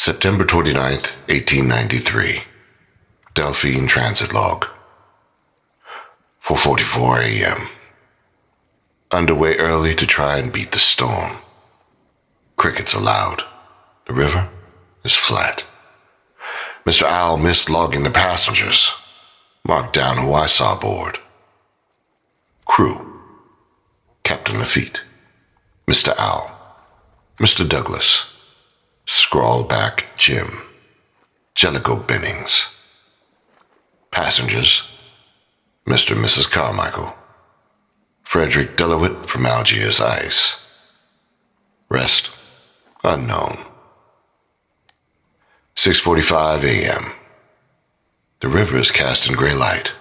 September 29th, 1893. Delphine Transit Log. 4:44 a.m. Underway early to try and beat the storm. Crickets are loud. The river is flat. Mr. Owl missed logging the passengers. Marked down who I saw aboard. Crew: Captain Lafitte, Mr. Owl, Mr. Douglas, Scrawlback Jim, Jellicoe Bennings. Passengers: Mr. and Mrs. Carmichael, Frederick Delowitt from Algiers Ice. Rest unknown. 6:45 a.m. The river is cast in gray light,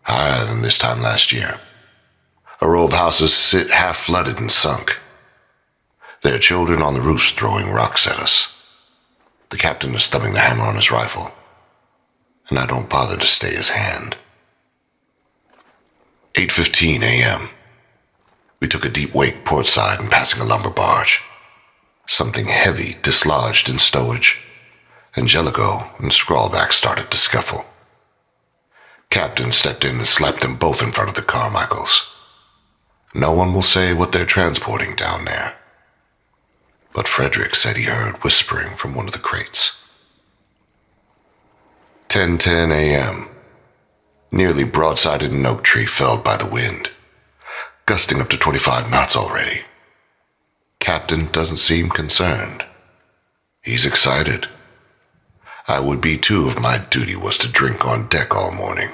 higher than this time last year. A row of houses sit half flooded and sunk. There are children on the roofs throwing rocks at us. The captain is thumbing the hammer on his rifle, and I don't bother to stay his hand. 8:15 a.m. We took a deep wake portside and passing a lumber barge. Something heavy dislodged in stowage, and Jellicoe and Scrawlback started to scuffle. Captain stepped in and slapped them both in front of the Carmichaels. No one will say what they're transporting down there, but Frederick said he heard whispering from one of the crates. 10:10 a.m. Nearly broadsided an oak tree felled by the wind, gusting up to 25 knots already. Captain doesn't seem concerned. He's excited. I would be too if my duty was to drink on deck all morning.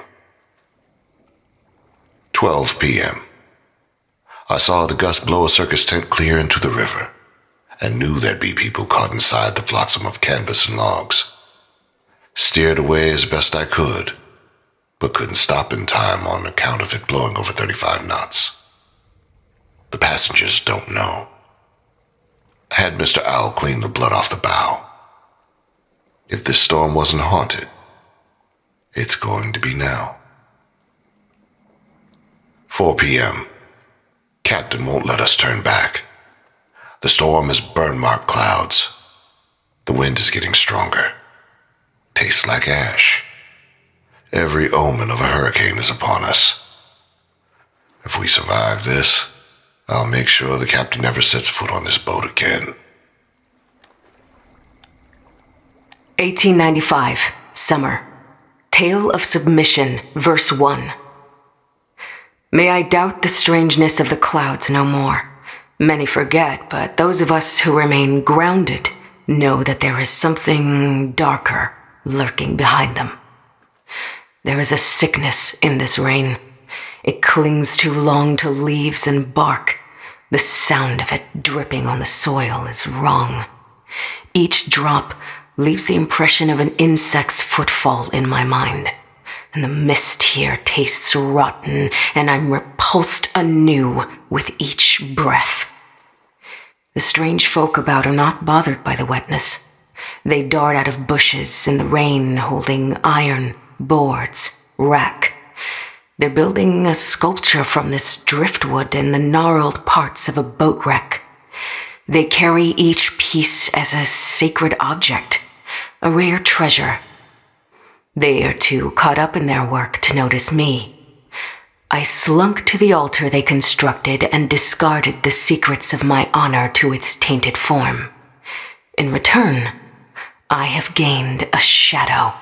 12 p.m. I saw the gust blow a circus tent clear into the river, and knew there'd be people caught inside the flotsam of canvas and logs. Steered away as best I could, but couldn't stop in time on account of it blowing over 35 knots. The passengers don't know. I had Mr. Owl clean the blood off the bow. If this storm wasn't haunted, it's going to be now. 4 p.m. Captain won't let us turn back. The storm is burn-marked clouds. The wind is getting stronger. Tastes like ash. Every omen of a hurricane is upon us. If we survive this, I'll make sure the captain never sets foot on this boat again. 1895, Summer. Tale of Submission, Verse 1. May I doubt the strangeness of the clouds no more. Many forget, but those of us who remain grounded know that there is something darker lurking behind them. There is a sickness in this rain. It clings too long to leaves and bark. The sound of it dripping on the soil is wrong. Each drop leaves the impression of an insect's footfall in my mind, and the mist here tastes rotten, and I'm repulsed anew with each breath. The strange folk about are not bothered by the wetness. They dart out of bushes in the rain holding iron, boards, rack. They're building a sculpture from this driftwood and the gnarled parts of a boat wreck. They carry each piece as a sacred object, a rare treasure. They are too caught up in their work to notice me. I slunk to the altar they constructed and discarded the secrets of my honor to its tainted form. In return, I have gained a shadow,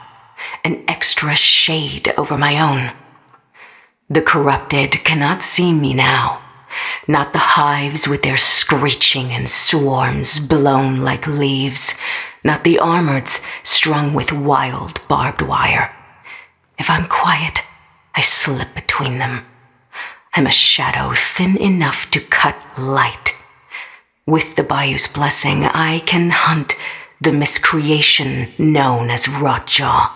an extra shade over my own. The corrupted cannot see me now, not the hives with their screeching and swarms blown like leaves, not the armoreds strung with wild barbed wire. If I'm quiet, I slip between them. I'm a shadow thin enough to cut light. With the bayou's blessing, I can hunt the miscreation known as Rotjaw.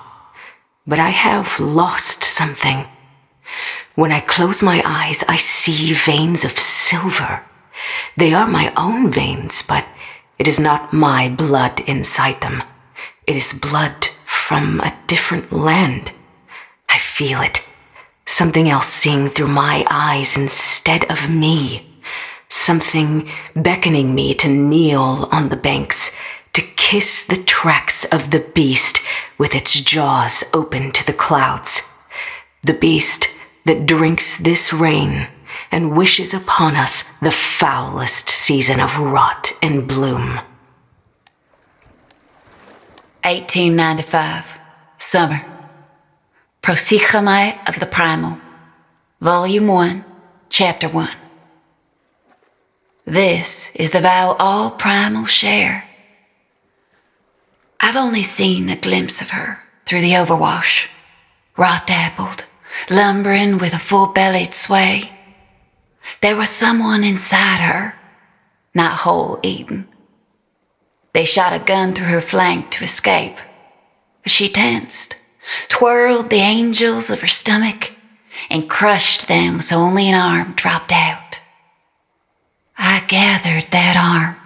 But I have lost something. When I close my eyes, I see veins of silver. They are my own veins, but it is not my blood inside them. It is blood from a different land. I feel it. Something else seeing through my eyes instead of me. Something beckoning me to kneel on the banks, to kiss the tracks of the beast with its jaws open to the clouds. The beast that drinks this rain and wishes upon us the foulest season of rot and bloom. 1895, Summer. Prosychomai of the Primal, Volume 1, Chapter 1. This is the vow all primal share. I've only seen a glimpse of her through the overwash, rot-dappled, lumbering with a full-bellied sway. There was someone inside her, not whole eaten. They shot a gun through her flank to escape, but she tensed, twirled the angels of her stomach, and crushed them so only an arm dropped out. I gathered that arm.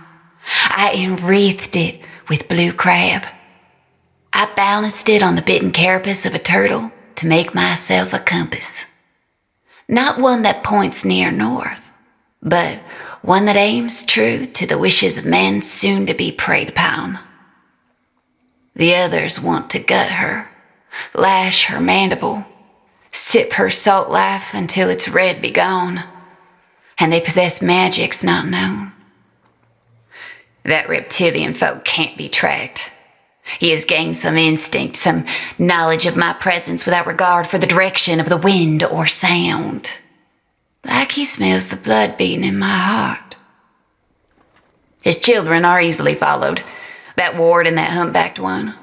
I enwreathed it with blue crab. I balanced it on the bitten carapace of a turtle to make myself a compass. Not one that points near north, but one that aims true to the wishes of men soon to be preyed upon. The others want to gut her, lash her mandible, sip her salt life until its red be gone, and they possess magics not known. That reptilian folk can't be tracked. He has gained some instinct, some knowledge of my presence without regard for the direction of the wind or sound. Like he smells the blood beating in my heart. His children are easily followed, that ward and that humpbacked one.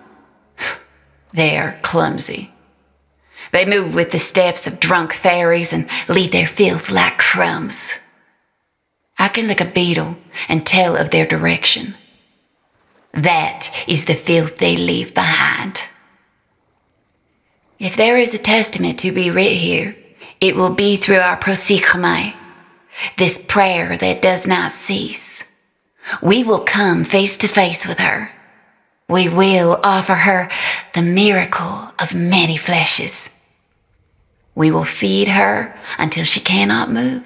They are clumsy. They move with the steps of drunk fairies and leave their filth like crumbs. I can lick a beetle and tell of their direction. That is the filth they leave behind. If there is a testament to be writ here, it will be through our prosychomai, this prayer that does not cease. We will come face to face with her. We will offer her the miracle of many fleshes. We will feed her until she cannot move.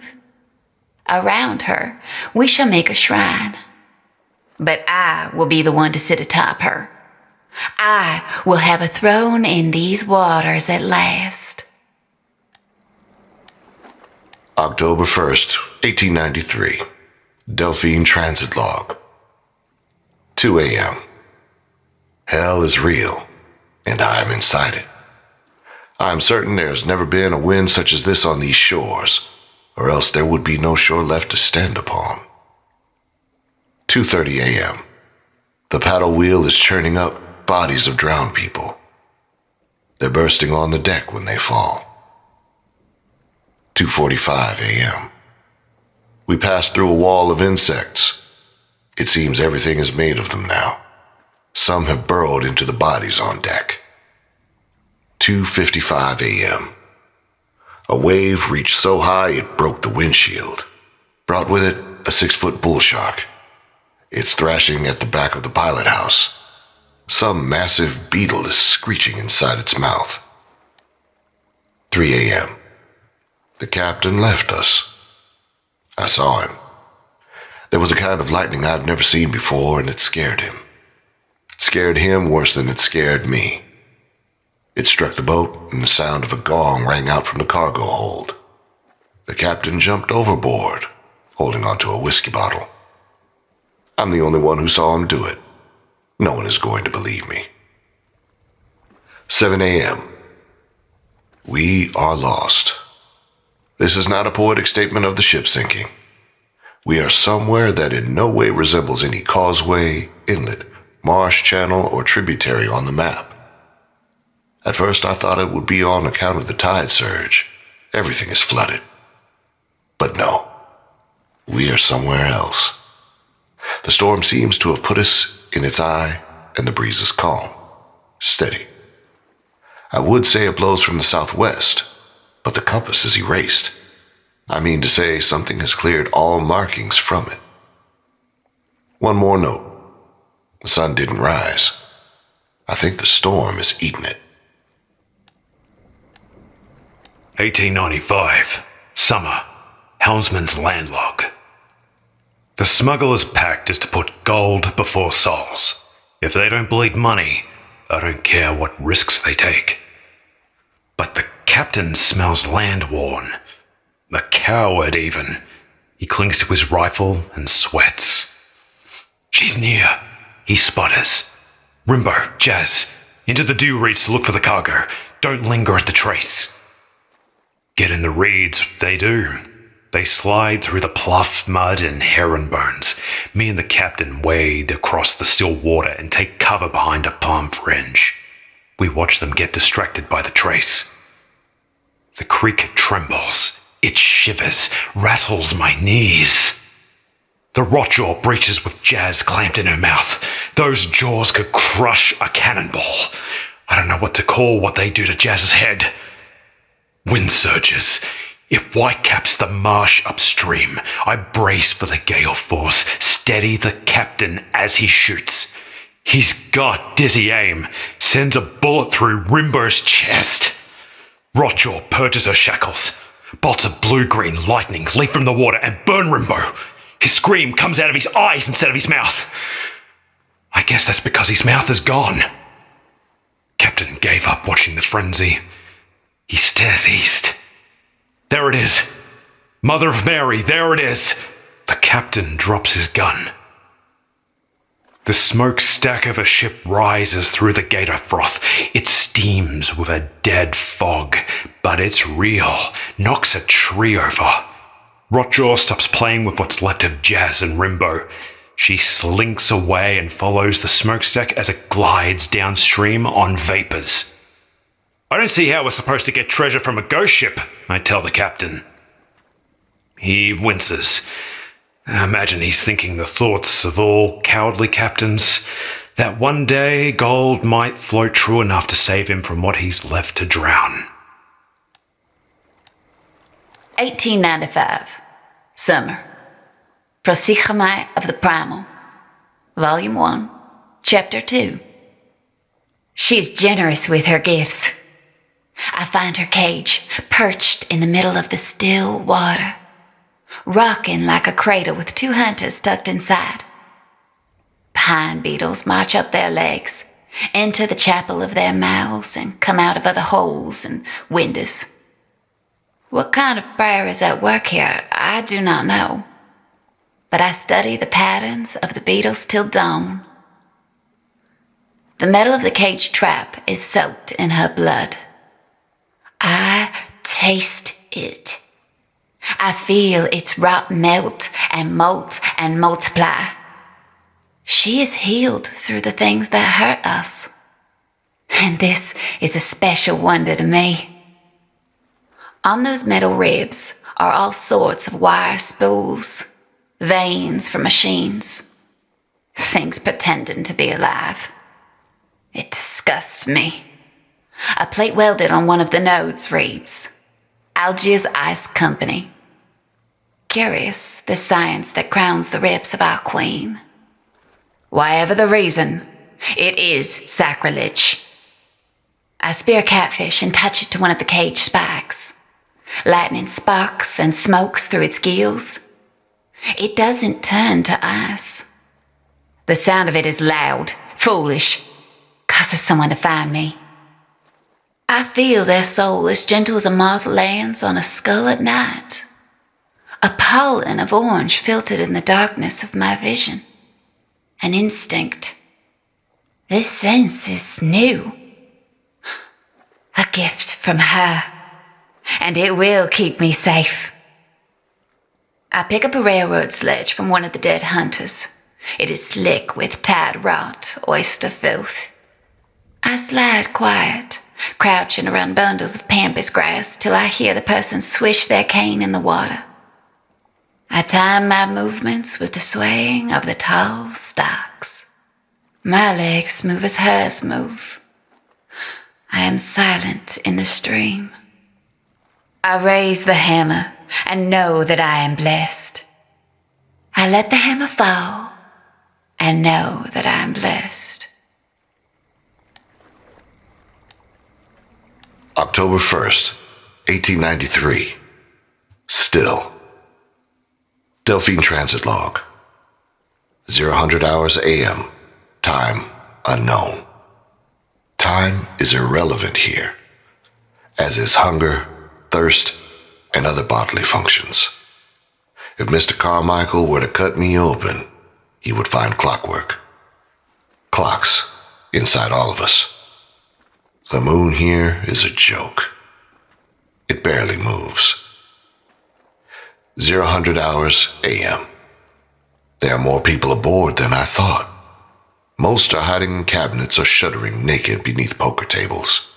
Around her, we shall make a shrine. But I will be the one to sit atop her. I will have a throne in these waters at last. October 1st, 1893. Delphine Transit Log. 2 a.m. Hell is real, and I am inside it. I am certain there has never been a wind such as this on these shores, or else there would be no shore left to stand upon. 2:30 a.m. The paddle wheel is churning up bodies of drowned people. They're bursting on the deck when they fall. 2:45 a.m. We pass through a wall of insects. It seems everything is made of them now. Some have burrowed into the bodies on deck. 2:55 a.m. A wave reached so high it broke the windshield, brought with it a 6-foot bull shark. It's thrashing at the back of the pilot house. Some massive beetle is screeching inside its mouth. 3 a.m. The captain left us. I saw him. There was a kind of lightning I've never seen before, and it scared him. It scared him worse than it scared me. It struck the boat, and the sound of a gong rang out from the cargo hold. The captain jumped overboard, holding onto a whiskey bottle. I'm the only one who saw him do it. No one is going to believe me. 7 a.m. We are lost. This is not a poetic statement of the ship sinking. We are somewhere that in no way resembles any causeway, inlet, marsh channel, or tributary on the map. At first I thought it would be on account of the tide surge. Everything is flooded. But no, we are somewhere else. The storm seems to have put us in its eye, and the breeze is calm, steady. I would say it blows from the southwest, but the compass is erased. I mean to say something has cleared all markings from it. One more note. The sun didn't rise. I think the storm is eating it. 1895, summer, helmsman's landlog. The smuggler's pact is to put gold before souls, If they don't bleed money, I don't care what risks they take. But the captain smells land-worn. A coward, even. He clings to his rifle and sweats. She's near. He spotters. Rimbo, Jazz, into the dew reeds to look for the cargo. Don't linger at the trace. Get in the reeds, they do. They slide through the pluff, mud, and heron bones. Me and the captain wade across the still water and take cover behind a palm fringe. We watch them get distracted by the trace. The creek trembles. It shivers, rattles my knees. The Rotjaw breaches with Jazz clamped in her mouth. Those jaws could crush a cannonball. I don't know what to call what they do to Jazz's head. Wind surges. It whitecaps the marsh upstream. I brace for the gale force, steady the captain as he shoots. He's got dizzy aim, sends a bullet through Rimbo's chest. Rotjaw purges her shackles. Bolts of blue-green lightning leap from the water and burn Rimbo. His scream comes out of his eyes instead of his mouth. I guess that's because his mouth is gone. Captain gave up watching the frenzy. He stares east. There it is. Mother of Mary, there it is. The captain drops his gun. The smokestack of a ship rises through the gator froth. It steams with a dead fog, but it's real. Knocks a tree over. Rotjaw stops playing with what's left of Jazz and Rimbo. She slinks away and follows the smokestack as it glides downstream on vapors. I don't see how we're supposed to get treasure from a ghost ship, I tell the captain. He winces. I imagine he's thinking the thoughts of all cowardly captains, that one day gold might float true enough to save him from what he's left to drown. 1895. Summer. Prosigame of the Primal. Volume 1, Chapter 2. She's generous with her gifts. I find her cage perched in the middle of the still water, rocking like a cradle with 2 hunters tucked inside. Pine beetles march up their legs, enter the chapel of their mouths, and come out of other holes and windows. What kind of prayer is at work here, I do not know, but I study the patterns of the beetles till dawn. The metal of the cage trap is soaked in her blood. I taste it. I feel its rot melt and molt and multiply. She is healed through the things that hurt us. And this is a special wonder to me. On those metal ribs are all sorts of wire spools, veins from machines, things pretending to be alive. It disgusts me. A plate welded on one of the nodes reads, Algiers Ice Company. Curious, the science that crowns the ribs of our queen. Whatever the reason, it is sacrilege. I spear a catfish and touch it to one of the cage spikes. Lightning sparks and smokes through its gills. It doesn't turn to ice. The sound of it is loud, foolish, causes someone to find me. I feel their soul as gentle as a moth lands on a skull at night. A pollen of orange filtered in the darkness of my vision. An instinct. This sense is new. A gift from her. And it will keep me safe. I pick up a railroad sledge from one of the dead hunters. It is slick with tide rot, oyster filth. I slide quiet, crouching around bundles of pampas grass till I hear the person swish their cane in the water. I time my movements with the swaying of the tall stalks. My legs move as hers move. I am silent in the stream. I raise the hammer and know that I am blessed. I let the hammer fall and know that I am blessed. October 1st, 1893. Still. Delphine Transit Log. 0000 AM. Time unknown. Time is irrelevant here, as is hunger, thirst, and other bodily functions. If Mr. Carmichael were to cut me open, he would find clockwork. Clocks inside all of us. The moon here is a joke. It barely moves. 0000 a.m. There are more people aboard than I thought. Most are hiding in cabinets or shuddering naked beneath poker tables.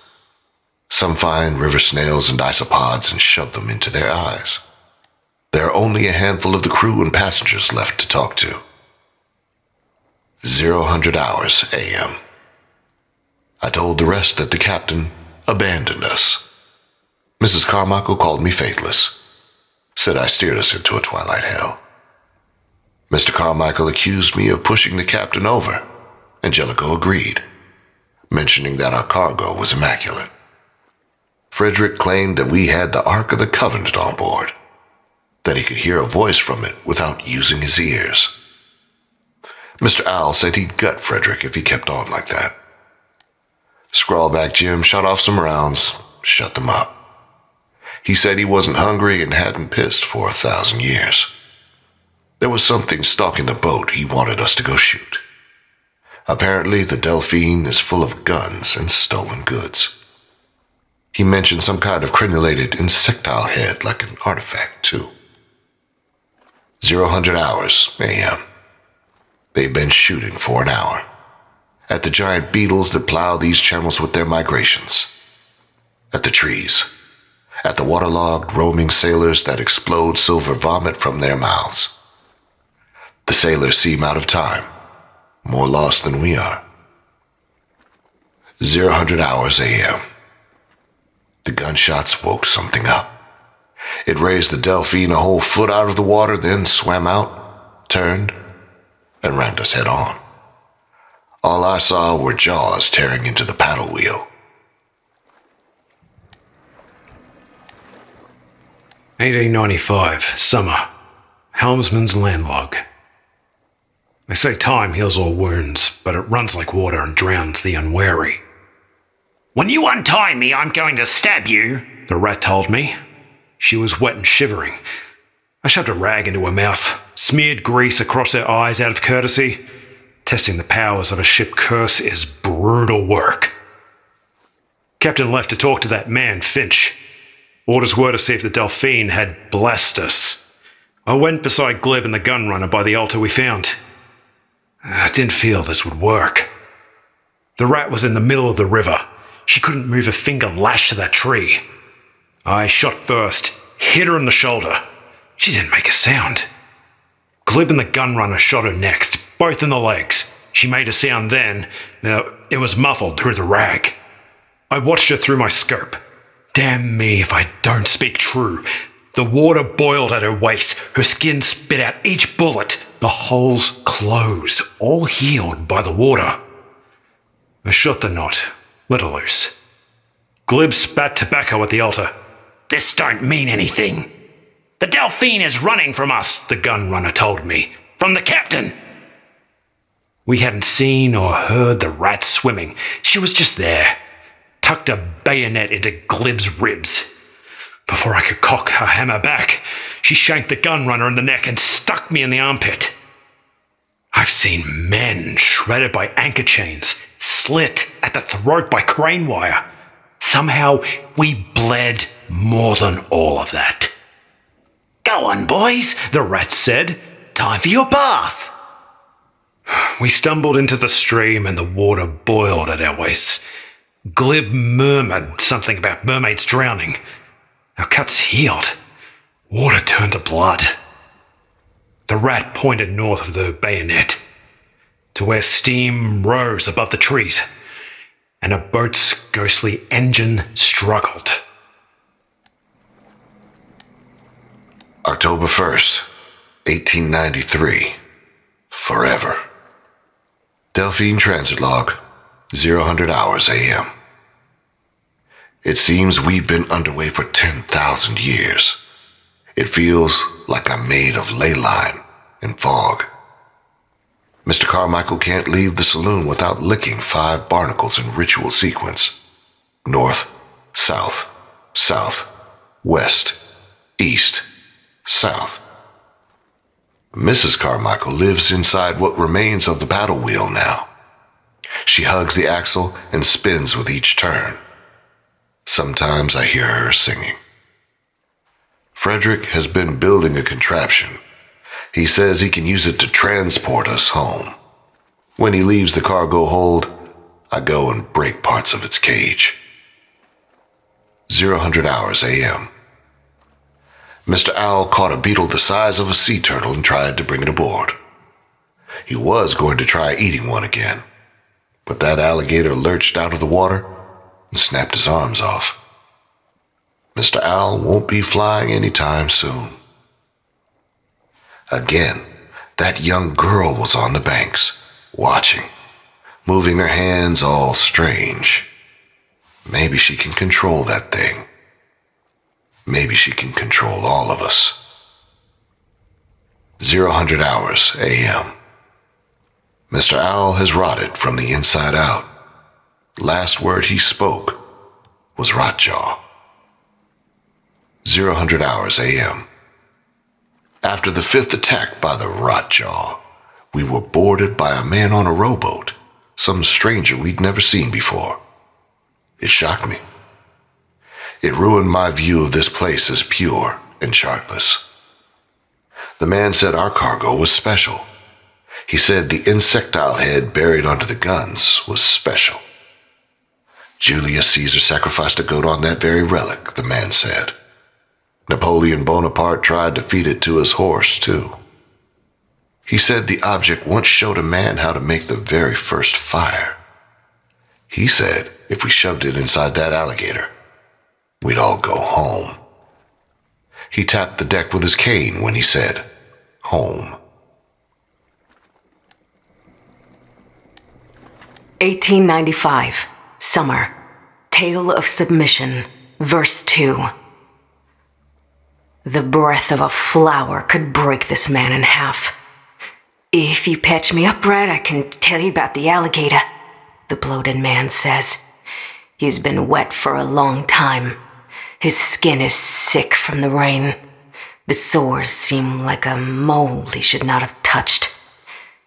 Some find river snails and isopods and shove them into their eyes. There are only a handful of the crew and passengers left to talk to. 0000 a.m. I told the rest that the captain abandoned us. Mrs. Carmichael called me faithless, said I steered us into a twilight hell. Mr. Carmichael accused me of pushing the captain over. Angelico agreed, mentioning that our cargo was immaculate. Frederick claimed that we had the Ark of the Covenant on board, that he could hear a voice from it without using his ears. Mr. Owl said he'd gut Frederick if he kept on like that. Scrawlback Jim shot off some rounds, shut them up. He said he wasn't hungry and hadn't pissed for 1,000 years. There was something stalking the boat he wanted us to go shoot. Apparently, the Delphine is full of guns and stolen goods. He mentioned some kind of crenulated insectile head like an artifact, too. 0000 a.m. They've been shooting for an hour at the giant beetles that plow these channels with their migrations, at the trees, at the waterlogged roaming sailors that explode silver vomit from their mouths. The sailors seem out of time, more lost than we are. 0000 a.m. The gunshots woke something up. It raised the Delphine a whole foot out of the water, then swam out, turned, and rammed us head on. All I saw were jaws tearing into the paddle wheel. 1895, summer. Helmsman's landlog. They say time heals all wounds, but it runs like water and drowns the unwary. "When you untie me, I'm going to stab you," the rat told me. She was wet and shivering. I shoved a rag into her mouth, smeared grease across her eyes out of courtesy. Testing the powers of a ship curse is brutal work. Captain left to talk to that man, Finch. Orders were to see if the Delphine had blessed us. I went beside Glib and the gunrunner by the altar we found. I didn't feel this would work. The rat was in the middle of the river. She couldn't move a finger lashed to that tree. I shot first, hit her in the shoulder. She didn't make a sound. Glib and the gunrunner shot her next, both in the legs. She made a sound then. Now, it was muffled through the rag. I watched her through my scope. Damn me if I don't speak true. The water boiled at her waist. Her skin spit out each bullet. The holes closed, all healed by the water. I shot the knot, let her loose. Glib spat tobacco at the altar. "This don't mean anything. The Delphine is running from us," the gunrunner told me. "From the captain." We hadn't seen or heard the rat swimming. She was just there, tucked a bayonet into Glib's ribs. Before I could cock her hammer back, she shanked the gunrunner in the neck and stuck me in the armpit. I've seen men shredded by anchor chains, slit at the throat by crane wire. Somehow we bled more than all of that. "Go on, boys," the rat said. "Time for your bath." We stumbled into the stream and the water boiled at our waists. Glib murmured something about mermaids drowning. Our cuts healed. Water turned to blood. The rat pointed north of the bayonet, to where steam rose above the trees, and a boat's ghostly engine struggled. October 1st, 1893. Forever. Delphine Transit Log, 0000 a.m. It seems we've been underway for 10,000 years. It feels like I'm made of ley line and fog. Mr. Carmichael can't leave the saloon without licking 5 barnacles in ritual sequence. North, south, south, west, east, south. Mrs. Carmichael lives inside what remains of the paddle wheel now. She hugs the axle and spins with each turn. Sometimes I hear her singing. Frederick has been building a contraption. He says he can use it to transport us home. When he leaves the cargo hold, I go and break parts of its cage. 0000 a.m. Mr. Owl caught a beetle the size of a sea turtle and tried to bring it aboard. He was going to try eating one again, but that alligator lurched out of the water and snapped his arms off. Mr. Owl won't be flying anytime soon. Again, that young girl was on the banks, watching, moving her hands all strange. Maybe she can control that thing. Maybe she can control all of us. 0000 a.m. Mr. Owl has rotted from the inside out. Last word he spoke was Rotjaw. 0000 a.m. After the 5th attack by the Rotjaw, we were boarded by a man on a rowboat, some stranger we'd never seen before. It shocked me. It ruined my view of this place as pure and chartless. The man said our cargo was special. He said the insectile head buried under the guns was special. Julius Caesar sacrificed a goat on that very relic, the man said. Napoleon Bonaparte tried to feed it to his horse, too. He said the object once showed a man how to make the very first fire. He said if we shoved it inside that alligator, we'd all go home. He tapped the deck with his cane when he said, home. 1895, summer. Tale of Submission, verse 2. The breath of a flower could break this man in half. If you patch me up, Brad, I can tell you about the alligator, the bloated man says. He's been wet for a long time. His skin is sick from the rain. The sores seem like a mole he should not have touched.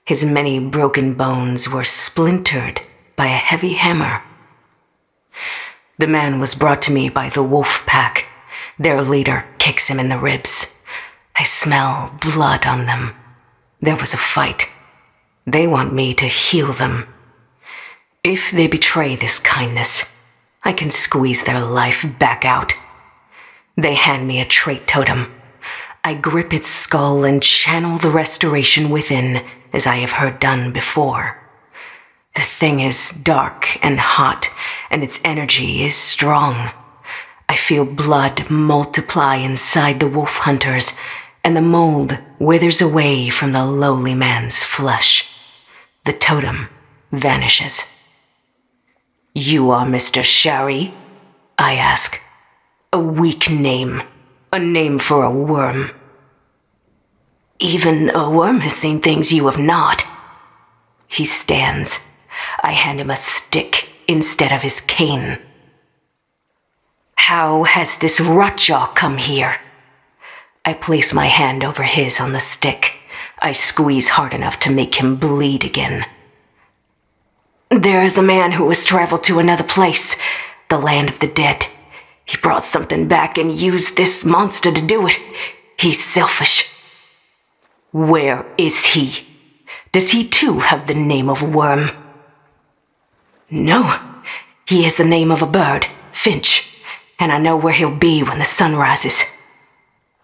His many broken bones were splintered by a heavy hammer. The man was brought to me by the wolf pack. Their leader kicks him in the ribs. I smell blood on them. There was a fight. They want me to heal them. If they betray this kindness, I can squeeze their life back out. They hand me a trait totem. I grip its skull and channel the restoration within, as I have heard done before. The thing is dark and hot, and its energy is strong. I feel blood multiply inside the wolf hunters, and the mold withers away from the lowly man's flesh. The totem vanishes. You are Mr. Shari? I ask. A weak name. A name for a worm. Even a worm has seen things you have not. He stands. I hand him a stick instead of his cane. How has this Rotjaw come here? I place my hand over his on the stick. I squeeze hard enough to make him bleed again. There is a man who has traveled to another place, the land of the dead. He brought something back and used this monster to do it. He's selfish. Where is he? Does he too have the name of Worm? No, he has the name of a bird, Finch, and I know where he'll be when the sun rises.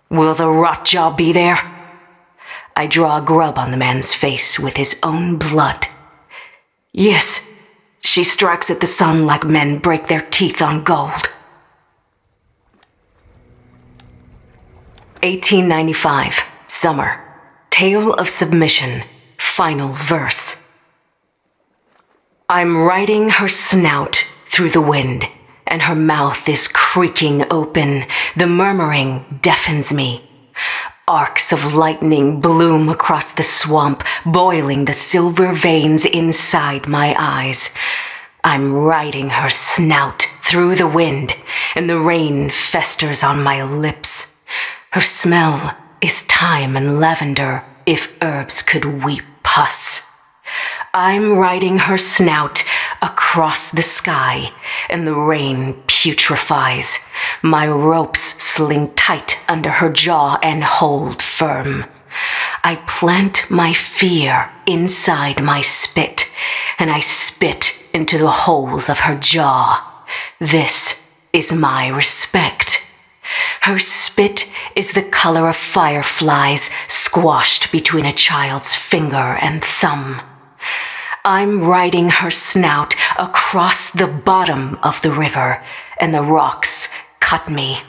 Will the Rotjaw be there? I draw a grub on the man's face with his own blood. Yes, she strikes at the sun like men break their teeth on gold. 1895, summer. Tale of Submission, final verse. I'm riding her snout through the wind, and her mouth is creaking open. The murmuring deafens me. Arcs of lightning bloom across the swamp, boiling the silver veins inside my eyes. I'm riding her snout through the wind, and the rain festers on my lips. Her smell is thyme and lavender, if herbs could weep pus. I'm riding her snout across the sky, and the rain putrefies. My ropes sling tight under her jaw and hold firm. I plant my fear inside my spit, and I spit into the holes of her jaw. This is my respect. Her spit is the color of fireflies squashed between a child's finger and thumb. I'm riding her snout across the bottom of the river, and the rocks cut me.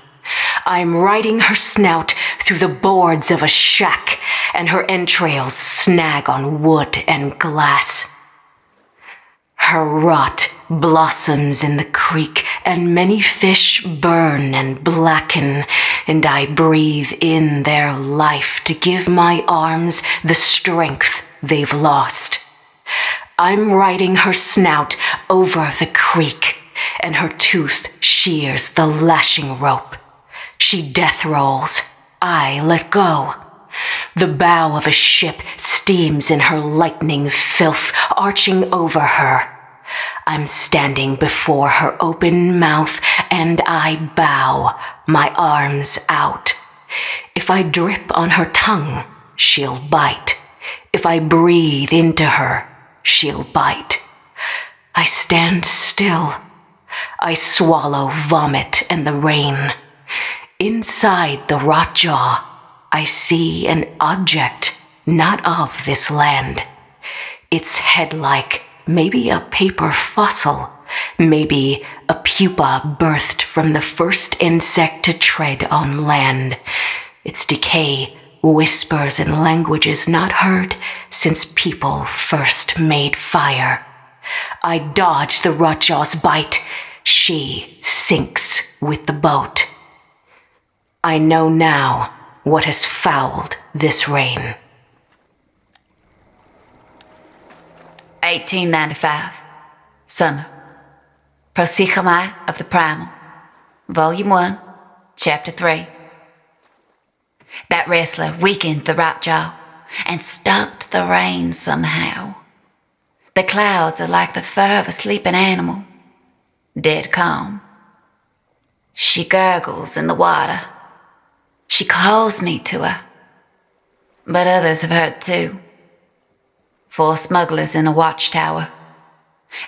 I'm riding her snout through the boards of a shack, and her entrails snag on wood and glass. Her rot blossoms in the creek, and many fish burn and blacken, and I breathe in their life to give my arms the strength they've lost. I'm riding her snout over the creek, and her tooth shears the lashing rope. She death rolls. I let go. The bow of a ship steams in her lightning filth, arching over her. I'm standing before her open mouth, and I bow, my arms out. If I drip on her tongue, she'll bite. If I breathe into her, she'll bite. I stand still. I swallow vomit and the rain. Inside the Rotjaw, I see an object not of this land. Its head-like, maybe a paper fossil, maybe a pupa birthed from the first insect to tread on land. Its decay whispers in languages not heard since people first made fire. I dodge the Rotjaw's bite. She sinks with the boat. I know now what has fouled this rain. 1895. Summer. Prosychomai of the Primal. Volume 1, Chapter 3. That wrestler weakened the Rotjaw and stopped the rain somehow. The clouds are like the fur of a sleeping animal, dead calm. She gurgles in the water. She calls me to her. But others have heard too. 4 smugglers in a watchtower.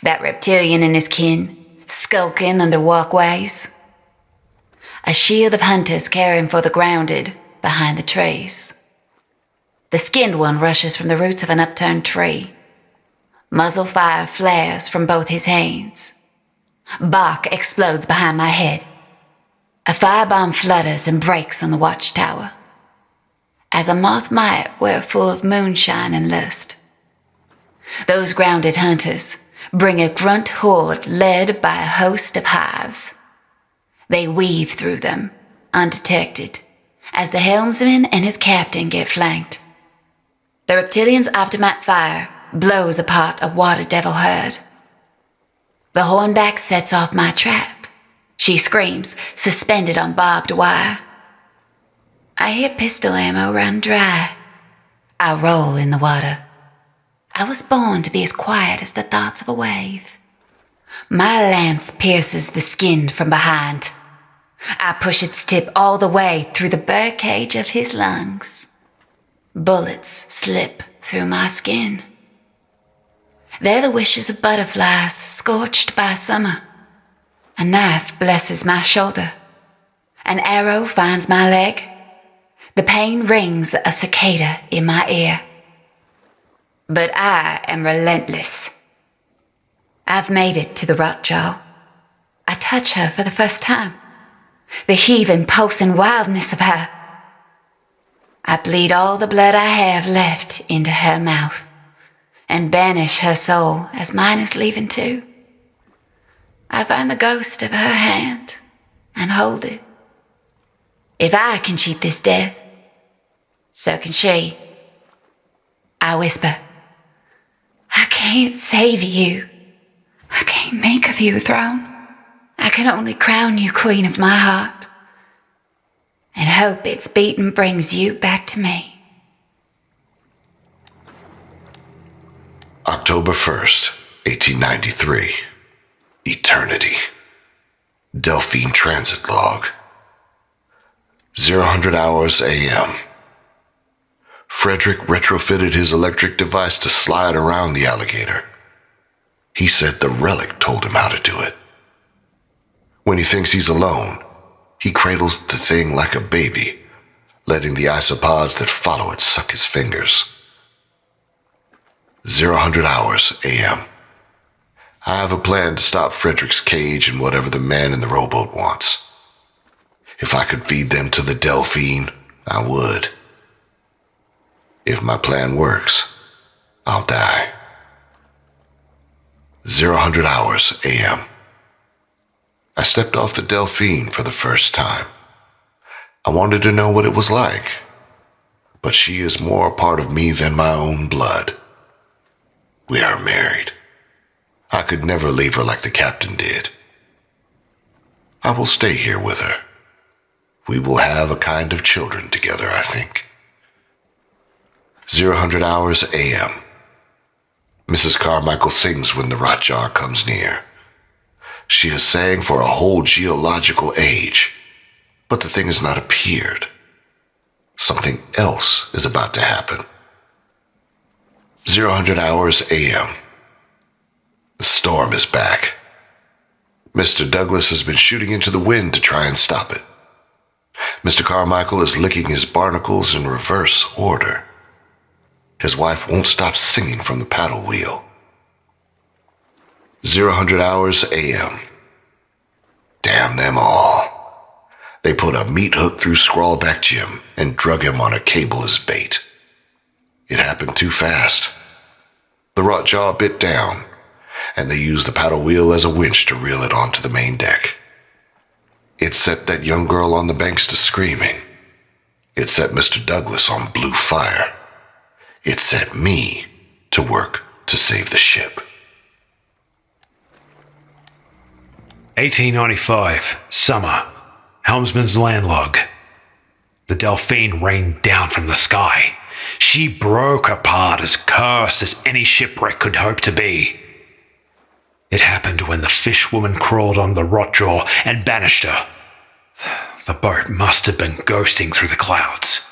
That reptilian and his kin, skulking under walkways. A shield of hunters caring for the grounded behind the trees. The skinned one rushes from the roots of an upturned tree. Muzzle fire flares from both his hands. Bark explodes behind my head. A firebomb flutters and breaks on the watchtower. As a moth might were full of moonshine and lust. Those grounded hunters bring a grunt horde led by a host of hives. They weave through them, undetected, as the helmsman and his captain get flanked. The reptilian's aftermath fire blows apart a water devil herd. The hornback sets off my trap. She screams, suspended on barbed wire. I hear pistol ammo run dry. I roll in the water. I was born to be as quiet as the thoughts of a wave. My lance pierces the skin from behind. I push its tip all the way through the birdcage of his lungs. Bullets slip through my skin. They're the wishes of butterflies scorched by summer. A knife blesses my shoulder. An arrow finds my leg. The pain rings a cicada in my ear. But I am relentless. I've made it to the Rotjaw. I touch her for the first time. The heaving, pulsing wildness of her. I bleed all the blood I have left into her mouth and banish her soul as mine is leaving too. I find the ghost of her hand and hold it. If I can cheat this death, So can she. I whisper, I can't save you. I can't make of you a throne. I can only crown you queen of my heart and hope its beating brings you back to me. October 1st, 1893. Eternity. Delphine Transit Log. 0000 hours a.m. Frederick retrofitted his electric device to slide around the alligator. He said the relic told him how to do it. When he thinks he's alone, he cradles the thing like a baby, letting the isopods that follow it suck his fingers. 0000 hours a.m. I have a plan to stop Frederick's cage and whatever the man in the rowboat wants. If I could feed them to the Delphine, I would. If my plan works, I'll die. 0000 hours a.m. I stepped off the Delphine for the first time. I wanted to know what it was like, but she is more a part of me than my own blood. We are married. I could never leave her like the captain did. I will stay here with her. We will have a kind of children together, I think. 0000 hours a.m. Mrs. Carmichael sings when the Rotjaw comes near. She has sang for a whole geological age, but the thing has not appeared. Something else is about to happen. 0000 hours a.m. The storm is back. Mr. Douglas has been shooting into the wind to try and stop it. Mr. Carmichael is licking his barnacles in reverse order. His wife won't stop singing from the paddle wheel. 0000 hours a.m. Damn them all. They put a meat hook through Scrawlback Jim and drug him on a cable as bait. It happened too fast. The Rotjaw bit down, and they used the paddle wheel as a winch to reel it onto the main deck. It set that young girl on the banks to screaming. It set Mr. Douglas on blue fire. It set me to work to save the ship. 1895, summer, helmsman's landlog. The Delphine rained down from the sky. She broke apart as cursed as any shipwreck could hope to be. It happened when the fish woman crawled on the Rotjaw and banished her. The boat must have been ghosting through the clouds.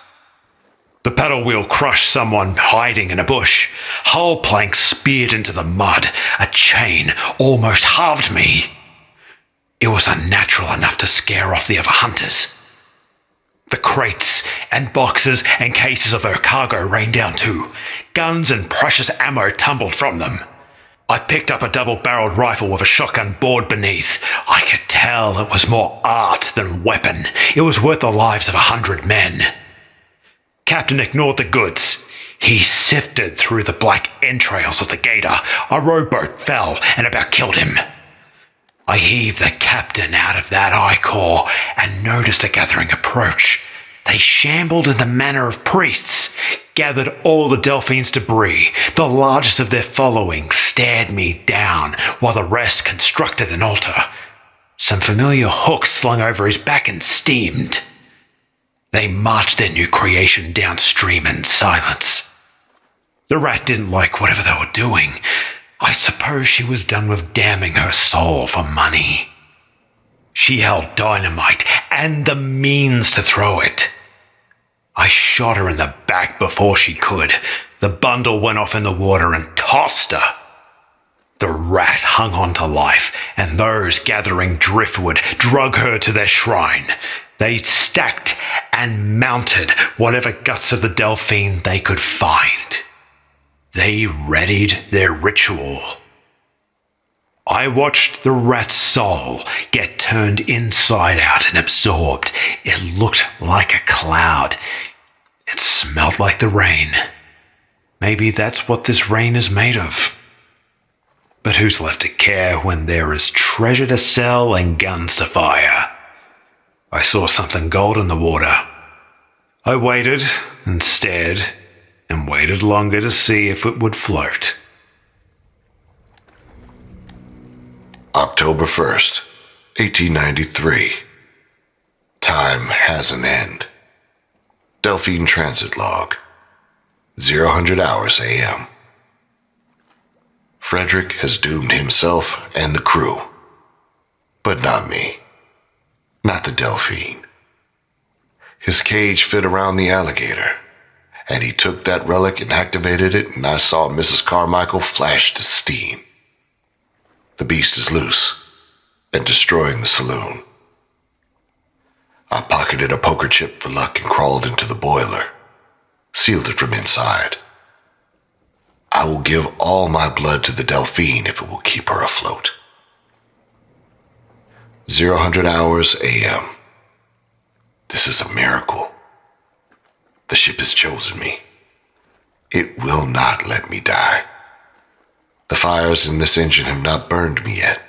The paddle wheel crushed someone hiding in a bush. Hull planks speared into the mud. A chain almost halved me. It was unnatural enough to scare off the other hunters. The crates and boxes and cases of her cargo rained down too. Guns and precious ammo tumbled from them. I picked up a double-barreled rifle with a shotgun bored beneath. I could tell it was more art than weapon. It was worth the lives of 100 men. Captain ignored the goods. He sifted through the black entrails of the gator. A rowboat fell and about killed him. I heaved the captain out of that I-core and noticed a gathering approach. They shambled in the manner of priests, gathered all the Delphine's debris. The largest of their following stared me down while the rest constructed an altar. Some familiar hooks slung over his back and steamed. They marched their new creation downstream in silence. The rat didn't like whatever they were doing. I suppose she was done with damning her soul for money. She held dynamite and the means to throw it. I shot her in the back before she could. The bundle went off in the water and tossed her. The rat hung on to life, and those gathering driftwood drug her to their shrine. They stacked and mounted whatever guts of the Delphine they could find. They readied their ritual. I watched the rat's soul get turned inside out and absorbed. It looked like a cloud. It smelled like the rain. Maybe that's what this rain is made of. But who's left to care when there is treasure to sell and guns to fire? I saw something gold in the water. I waited and stared and waited longer to see if it would float. October 1st, 1893. Time has an end. Delphine Transit Log. 0000 hours a.m. Frederick has doomed himself and the crew. But not me. Not the Delphine. His cage fit around the alligator, and he took that relic and activated it, and I saw Mrs. Carmichael flash to steam. The beast is loose and destroying the saloon. I pocketed a poker chip for luck and crawled into the boiler, sealed it from inside. I will give all my blood to the Delphine if it will keep her afloat. 0000 hours a.m. This is a miracle. The ship has chosen me. It will not let me die. The fires in this engine have not burned me yet.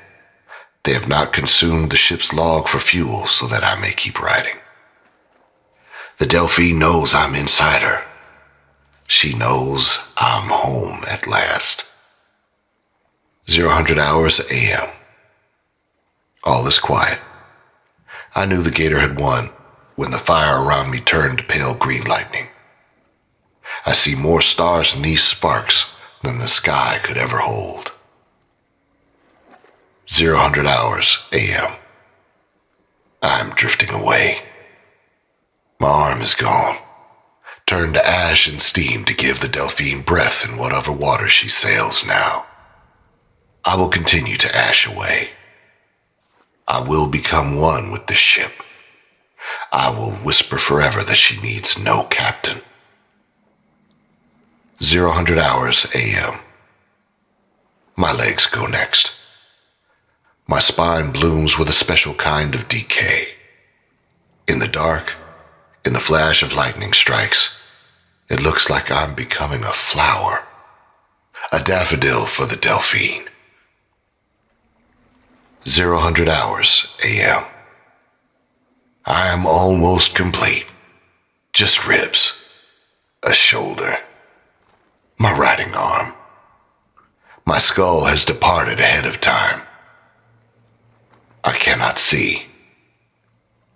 They have not consumed the ship's log for fuel so that I may keep riding. The Delphine knows I'm inside her. She knows I'm home at last. 0000 hours a.m. All is quiet. I knew the gator had won when the fire around me turned to pale green lightning. I see more stars in these sparks than the sky could ever hold. 0000 hours a.m. I'm drifting away. My arm is gone, turned to ash and steam to give the Delphine breath in whatever water she sails now. I will continue to ash away. I will become one with this ship. I will whisper forever that she needs no captain. 0000 hours a.m. My legs go next. My spine blooms with a special kind of decay. In the dark, in the flash of lightning strikes, it looks like I'm becoming a flower, a daffodil for the Delphine. 0000 hours a.m. I am almost complete. Just ribs, a shoulder, my riding arm. My skull has departed ahead of time. I cannot see,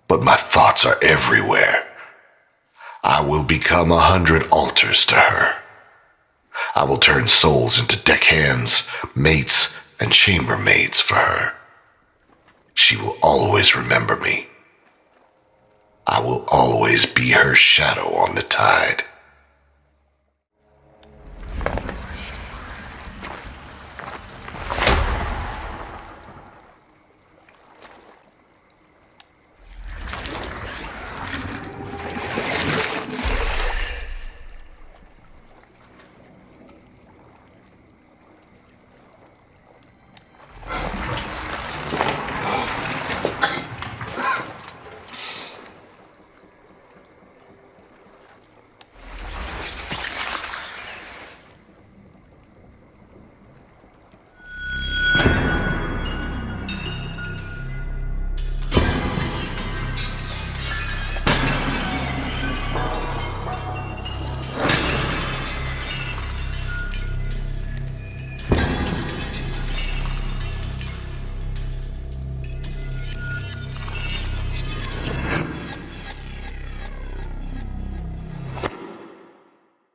but my thoughts are everywhere. I will become 100 altars to her. I will turn souls into deckhands, mates, and chambermaids for her. She will always remember me. I will always be her shadow on the tide.